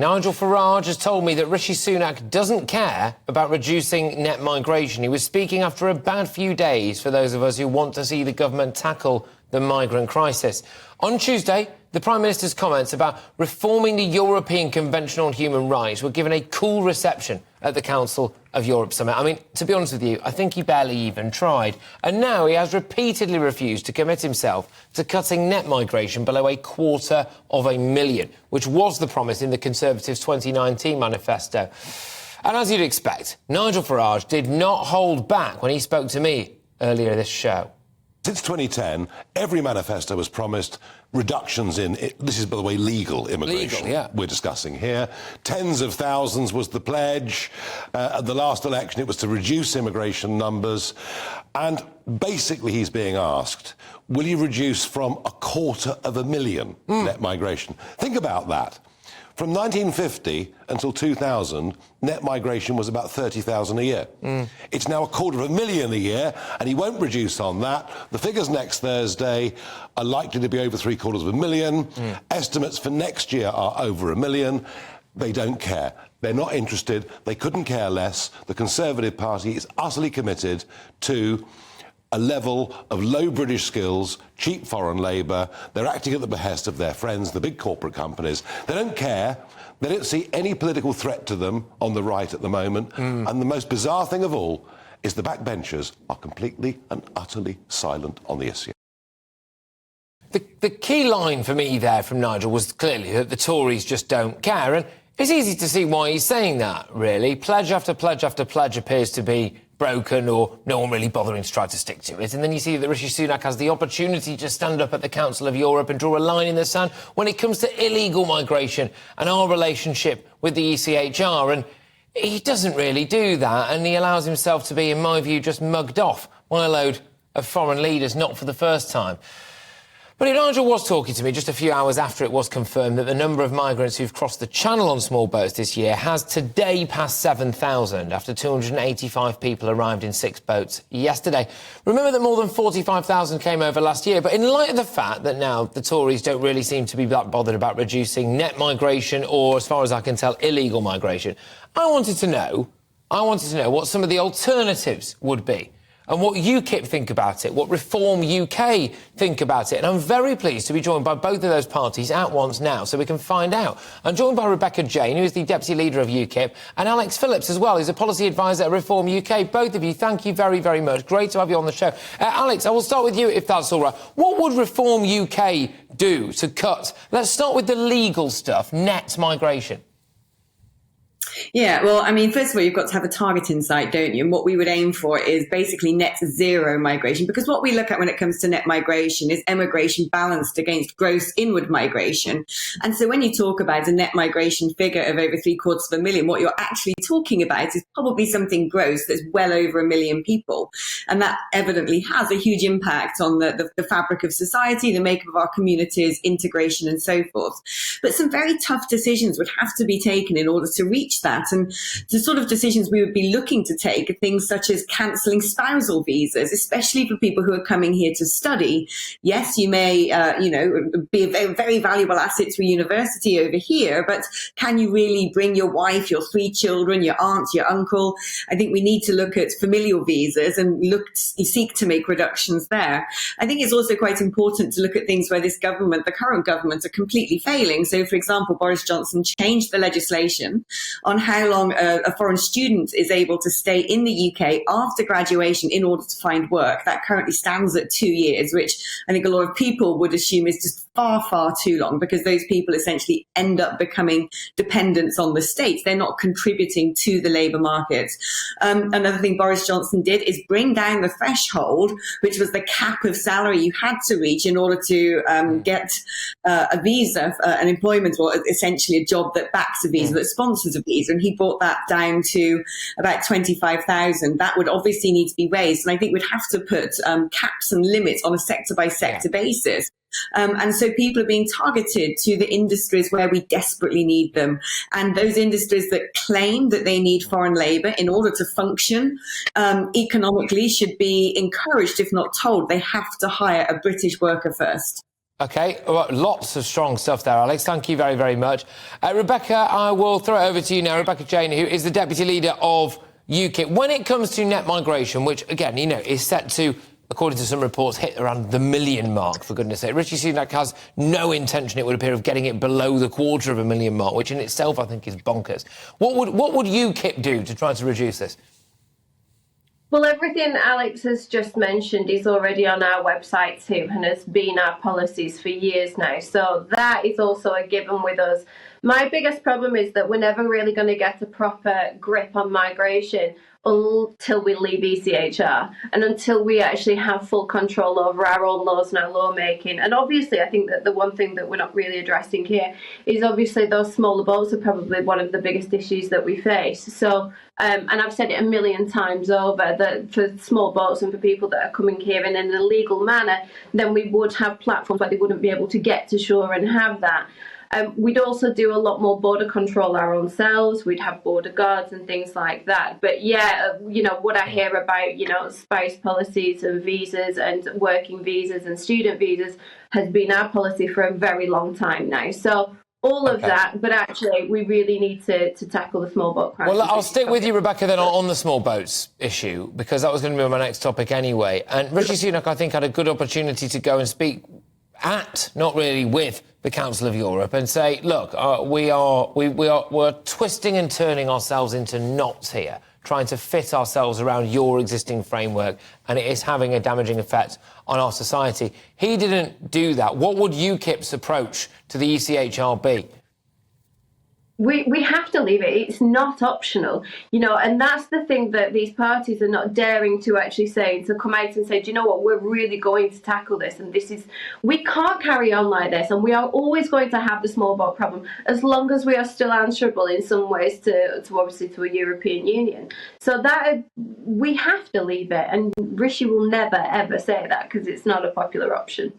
Nigel Farage has told me that Rishi Sunak doesn't care about reducing net migration. He was speaking after a bad few days for those of us who want to see the government tackle the migrant crisis. On Tuesday, the Prime Minister's comments about reforming the European Convention on Human Rights were given a cool reception at the Council of Europe summit. I mean, to be honest with you, I think he barely even tried. And now he has repeatedly refused to commit himself to cutting net migration below 250,000, which was the promise in the Conservatives' 2019 manifesto. And as you'd expect, Nigel Farage did not hold back when he spoke to me earlier this show. Since 2010, every manifesto was promised reductions in, this is, by the way, legal immigration we're discussing here. Tens of thousands was the pledge. At the last election, it was to reduce immigration numbers. And basically, he's being asked, will you reduce from 250,000 net migration? Think about that. From 1950 until 2000, net migration was about 30,000 a year. It's now 250,000 a year, and he won't reduce on that. The figures next Thursday are likely to be over 750,000. Estimates for next year are over 1 million. They don't care. They're not interested. They couldn't care less. The Conservative Party is utterly committed to a level of low British skills, cheap foreign labour. They're acting at the behest of their friends, the big corporate companies. They don't care. They don't see any political threat to them on the right at the moment. And the most bizarre thing of all is the backbenchers are completely and utterly silent on the issue. The key line for me there from Nigel was clearly that the Tories just don't care. And it's easy to see why he's saying that, really. Pledge after pledge after pledge appears to be broken, or no one really bothering to try to stick to it. And then you see that Rishi Sunak has the opportunity to stand up at the Council of Europe and draw a line in the sand when it comes to illegal migration and our relationship with the ECHR. And he doesn't really do that, and he allows himself to be, in my view, just mugged off by a load of foreign leaders, not for the first time. But Nigel was talking to me just a few hours after it was confirmed that the number of migrants who've crossed the Channel on small boats this year has today passed 7,000 after 285 people arrived in 6 boats yesterday. Remember that more than 45,000 came over last year, but in light of the fact that now the Tories don't really seem to be that bothered about reducing net migration or, as far as I can tell, illegal migration, I wanted to know what some of the alternatives would be, and what UKIP think about it, what Reform UK think about it. And I'm very pleased to be joined by both of those parties at once now, so we can find out. I'm joined by Rebecca Jane, who is the Deputy Leader of UKIP, and Alex Phillips as well, who's a Policy Advisor at Reform UK. Both of you, thank you very, very much. Great to have you on the show. Alex, I will start with you, if that's all right. What would Reform UK do to cut, let's start with the legal stuff, net migration? Yeah, well, I mean, first of all, you've got to have a target in sight, don't you? And what we would aim for is basically net zero migration, because what we look at when it comes to net migration is emigration balanced against gross inward migration. And so when you talk about a net migration figure of over 750,000, what you're actually talking about is probably something gross that's well over 1 million people. And that evidently has a huge impact on the fabric of society, the makeup of our communities, integration and so forth. But some very tough decisions would have to be taken in order to reach that. And the sort of decisions we would be looking to take are things such as cancelling spousal visas, especially for people who are coming here to study. Yes, you may, be a very valuable asset to a university over here, but can you really bring your wife, your 3 children, your aunt, your uncle? I think we need to look at familial visas and seek to make reductions there. I think it's also quite important to look at things where this government, the current government, are completely failing. So, for example, Boris Johnson changed the legislation on how long a foreign student is able to stay in the UK after graduation in order to find work. That currently stands at 2 years, which I think a lot of people would assume is just far, far too long, because those people essentially end up becoming dependents on the state. They're not contributing to the labour market. Another thing Boris Johnson did is bring down the threshold, which was the cap of salary you had to reach in order to get a visa, an employment, or essentially a job that backs a visa, that sponsors a visa. And he brought that down to about 25,000. That would obviously need to be raised. And I think we'd have to put caps and limits on a sector-by-sector basis. And so people are being targeted to the industries where we desperately need them. And those industries that claim that they need foreign labour in order to function economically should be encouraged, if not told, they have to hire a British worker first. OK, well, lots of strong stuff there, Alex. Thank you very, very much. Rebecca, I will throw it over to you now. Rebecca Jane, who is the Deputy Leader of UKIP. When it comes to net migration, which, again, is set to, according to some reports, hit around the 1 million mark, for goodness sake. Rishi Sunak has no intention, it would appear, of getting it below the 250,000 mark, which in itself, I think, is bonkers. What would UKIP do to try to reduce this? Well, everything Alex has just mentioned is already on our website too and has been our policies for years now. So that is also a given with us. My biggest problem is that we're never really going to get a proper grip on migration until we leave ECHR and until we actually have full control over our own laws and our lawmaking. And obviously, I think that the one thing that we're not really addressing here is obviously those smaller boats are probably one of the biggest issues that we face. So, and I've said it a million times over, that for small boats and for people that are coming here in an illegal manner, then we would have platforms where they wouldn't be able to get to shore and have that. We'd also do a lot more border control our own selves. We'd have border guards and things like that. But yeah, what I hear about, spouse policies and visas and working visas and student visas has been our policy for a very long time now. So all of that, but actually we really need to tackle the small boat crisis. Well, I'll stick with you, Rebecca, then on the small boats issue, because that was going to be my next topic anyway. And Rishi Sunak, I think, had a good opportunity to go and speak not really with the Council of Europe and say, look, we're twisting and turning ourselves into knots here, trying to fit ourselves around your existing framework, and it is having a damaging effect on our society. He didn't do that. What would UKIP's approach to the ECHR be? We have to leave it. It's not optional, and that's the thing that these parties are not daring to actually say, to come out and say, do you know what, we're really going to tackle this, and we can't carry on like this, and we are always going to have the small boat problem as long as we are still answerable in some ways to obviously to a European Union. So that we have to leave it, and Rishi will never ever say that because it's not a popular option.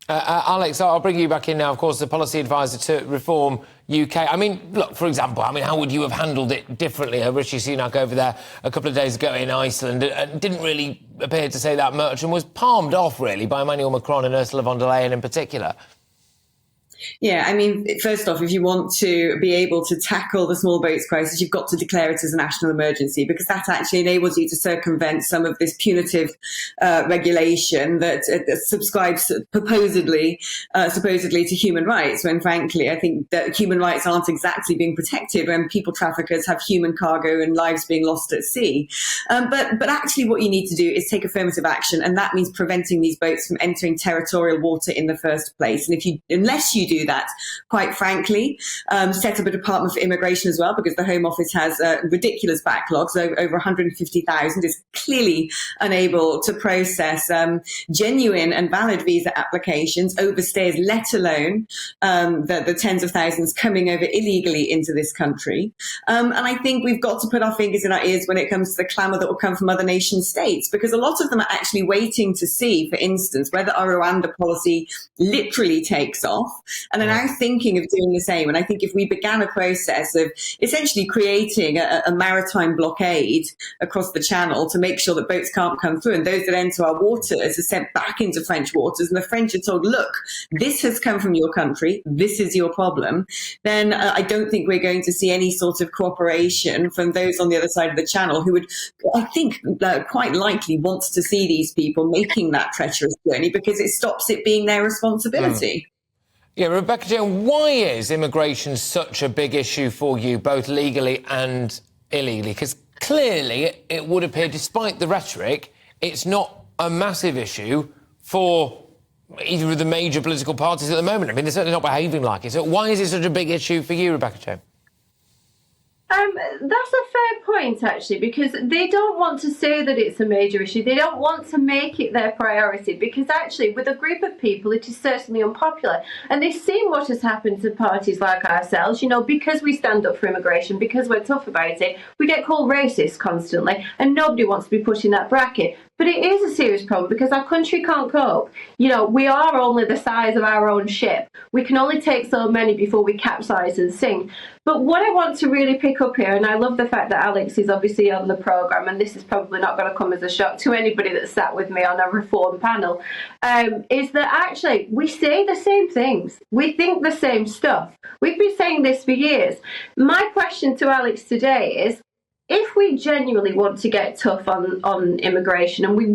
Alex, I'll bring you back in now, of course, the policy advisor to Reform UK. I mean, look, for example, how would you have handled it differently? Rishi Sunak over there a couple of days ago in Iceland didn't really appear to say that much and was palmed off, really, by Emmanuel Macron and Ursula von der Leyen in particular. Yeah, I mean, first off, if you want to be able to tackle the small boats crisis, you've got to declare it as a national emergency, because that actually enables you to circumvent some of this punitive regulation that subscribes supposedly to human rights, when frankly, I think that human rights aren't exactly being protected when people traffickers have human cargo and lives being lost at sea. But actually what you need to do is take affirmative action, and that means preventing these boats from entering territorial water in the first place. And unless you do that, quite frankly, set up a Department for Immigration as well, because the Home Office has ridiculous backlogs. Over 150,000 is clearly unable to process genuine and valid visa applications, overstays, let alone the tens of thousands coming over illegally into this country. And I think we've got to put our fingers in our ears when it comes to the clamour that will come from other nation states, because a lot of them are actually waiting to see, for instance, whether our Rwanda policy literally takes off. And are now thinking of doing the same. And I think if we began a process of essentially creating a maritime blockade across the channel to make sure that boats can't come through, and those that enter our waters are sent back into French waters, and the French are told, look, this has come from your country, this is your problem, then I don't think we're going to see any sort of cooperation from those on the other side of the channel who would, I think, quite likely want to see these people making that treacherous journey, because it stops it being their responsibility. Yeah, Rebecca Jane, why is immigration such a big issue for you, both legally and illegally? Because clearly it would appear, despite the rhetoric, it's not a massive issue for either of the major political parties at the moment. I mean, they're certainly not behaving like it. So why is it such a big issue for you, Rebecca Jane? That's a fair point, actually, because they don't want to say that it's a major issue. They don't want to make it their priority, because actually, with a group of people, it is certainly unpopular. And they've seen what has happened to parties like ourselves, because we stand up for immigration, because we're tough about it, we get called racist constantly, and nobody wants to be put in that bracket. But it is a serious problem because our country can't cope. You know, we are only the size of our own ship. We can only take so many before we capsize and sink. But what I want to really pick up here, and I love the fact that Alex is obviously on the programme, and this is probably not going to come as a shock to anybody that sat with me on a reform panel, is that actually we say the same things. We think the same stuff. We've been saying this for years. My question to Alex today is, if we genuinely want to get tough on immigration and we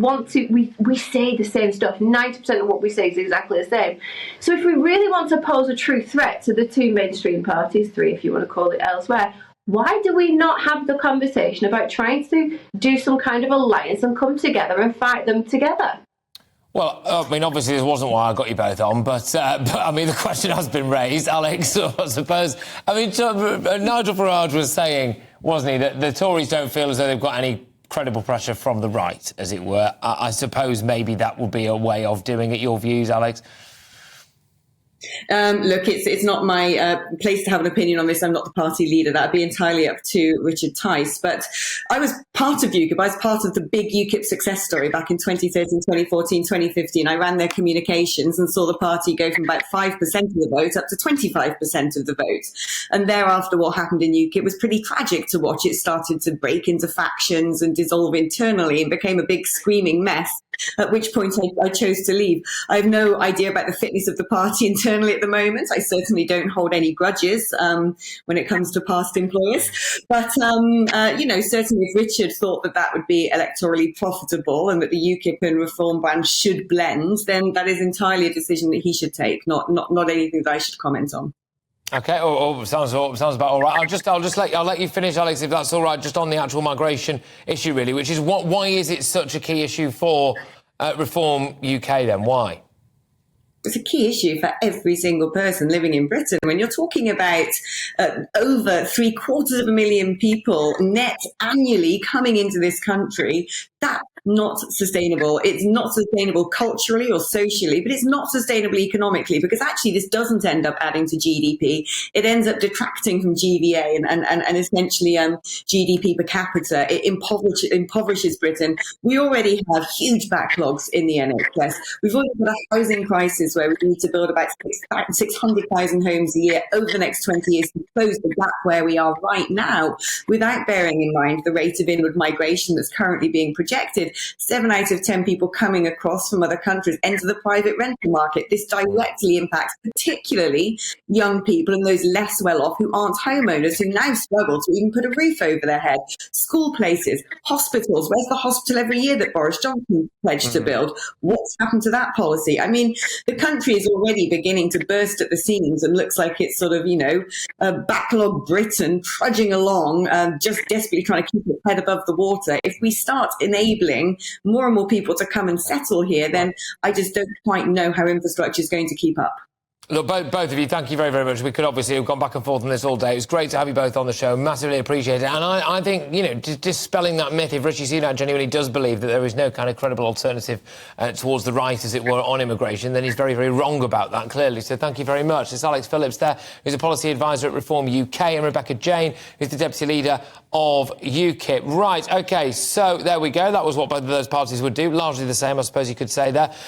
say the same stuff, 90% of what we say is exactly the same. So if we really want to pose a true threat to the two mainstream parties, three if you want to call it elsewhere, why do we not have the conversation about trying to do some kind of alliance and come together and fight them together? Well, I mean, obviously this wasn't why I got you both on, but I mean, the question has been raised, Alex, I suppose. I mean, Nigel Farage was saying, wasn't he, that the Tories don't feel as though they've got any credible pressure from the right, as it were. I suppose maybe that would be a way of doing it. Your views, Alex? Look, it's not my place to have an opinion on this. I'm not the party leader. That'd be entirely up to Richard Tice. But I was part of UKIP. I was part of the big UKIP success story back in 2013, 2014, 2015. I ran their communications and saw the party go from about 5% of the vote up to 25% of the vote. And thereafter, what happened in UKIP was pretty tragic to watch. It started to break into factions and dissolve internally and became a big screaming mess, at which point I chose to leave. I have no idea about the fitness of the party internally at the moment. I certainly don't hold any grudges when it comes to past employers. But, certainly if Richard thought that would be electorally profitable and that the UKIP and Reform brand should blend, then that is entirely a decision that he should take, not anything that I should comment on. OK, sounds about all right. I'll let you finish, Alex, if that's all right, just on the actual migration issue, really, which is why is it such a key issue for Reform UK, then? Why? It's a key issue for every single person living in Britain. When you're talking about over 750,000 people net annually coming into this country, that's not sustainable. It's not sustainable culturally or socially, but it's not sustainable economically, because actually this doesn't end up adding to GDP. It ends up detracting from GVA and essentially GDP per capita. It impoverishes Britain. We already have huge backlogs in the NHS. We've already got a housing crisis where we need to build about 600,000 homes a year over the next 20 years to close the gap where we are right now, without bearing in mind the rate of inward migration that's currently being projected. 7 out of 10 people coming across from other countries enter the private rental market. This directly impacts particularly young people and those less well off who aren't homeowners, who now struggle to even put a roof over their head. School places, hospitals. Where's the hospital every year that Boris Johnson pledged to build? What's happened to that policy? I mean, the country is already beginning to burst at the seams and looks like it's sort of, backlog Britain trudging along, just desperately trying to keep its head above the water. If we start enabling more and more people to come and settle here, then I just don't quite know how infrastructure is going to keep up. Look, both of you, thank you very, very much. We could obviously have gone back and forth on this all day. It was great to have you both on the show. Massively appreciate it. And I think, dispelling that myth, if Rishi Sunak genuinely does believe that there is no kind of credible alternative towards the right, as it were, on immigration, then he's very, very wrong about that, clearly. So thank you very much. It's Alex Phillips there, who's a policy advisor at Reform UK, and Rebecca Jane, who's the deputy leader of UKIP. Right, OK, so there we go. That was what both of those parties would do. Largely the same, I suppose you could say there.